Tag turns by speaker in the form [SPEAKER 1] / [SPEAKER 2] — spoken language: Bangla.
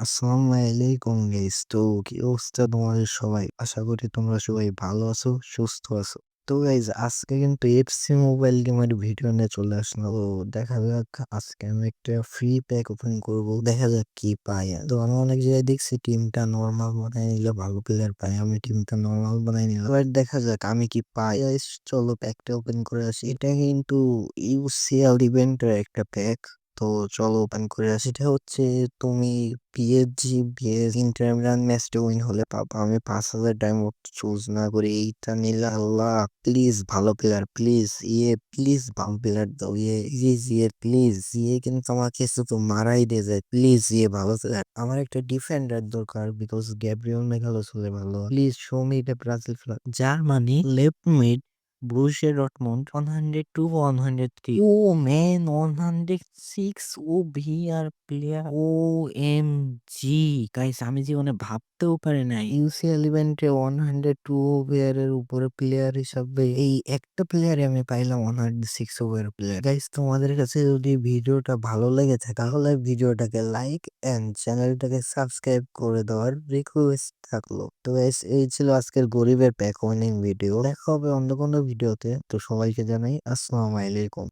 [SPEAKER 1] আসসালামু আলাইকুম গাইস। তো কি অবস্থা তোমাদের সবাই? আশা করি তোমরা সবাই ভালো আছো, সুস্থ আছো। তো গাইস আজকে কিন্তু এফসি মোবাইল গেমের ভিডিও নিয়ে চলে আসলাম। তো দেখা যাক আজকে আমি একটা ফ্রি প্যাক ওপেন করব। দেখা যাক কি পাই। তো আমি অনেক জায়গায় দেখছি টিমটা নরমাল বানাই নিলে ভালো প্লেয়ার পাই। আমি টিমটা নরমাল বানাই নিলাম। এবার দেখা যাক আমি কি পাই। গাইস চলো প্যাকটা ওপেন করে আসি। এটা কিন্তু ইউসিএল ইভেন্টের একটা প্যাক। তো চলো ওপেন করে আসি। এটা হচ্ছে তুমি পিএসজি ভিএস ইন্টার মিলান ম্যাচটা উইন হলে পাবা। আমি 5,000 ডায়মন্ড চুজ না করে এইটা নিলে আল্লাহ প্লিজ ভালো প্লেয়ার প্লিজ প্লিজ ভালো প্লেয়ার দাও ইয়ে প্লিজ কিন্তু আমাকে শুধু মারাই দিয়ে যায় প্লিজ ভালো প্লেয়ার। আমার একটা ডিফেন্ডার দরকার বিকজ গ্যাব্রিয়েল মেগালোস হলে ভালো। Please show me the Brazil flag Germany left mid Borussia Dortmund 100 to 103. Oh man, 106 OVR player. OMG guys, আমি জীবনে ভাবতেও পারি নাই ইউসিএল ইভেন্টে 102 ওভার এর উপরে প্লেয়ার হিসাবে এই একটা প্লেয়ারে আমি পাইলাম 106 ওভার প্লেয়ার। গাইস তোমাদের কাছে যদি ভিডিওটা ভালো লেগে থাকে তাহলে ভিডিওটাকে লাইক এন্ড চ্যানেলটাকে সাবস্ক্রাইব করে দেওয়ার রিকোয়েস্ট থাকলো। তো গাইস এই ছিল আজকের গরিবের প্যাক উইনিং ভিডিও। দেখা হবে অন্য কোনো ভিডিওতে। তো সবাইকে জানাই আসসালামু আলাইকুম।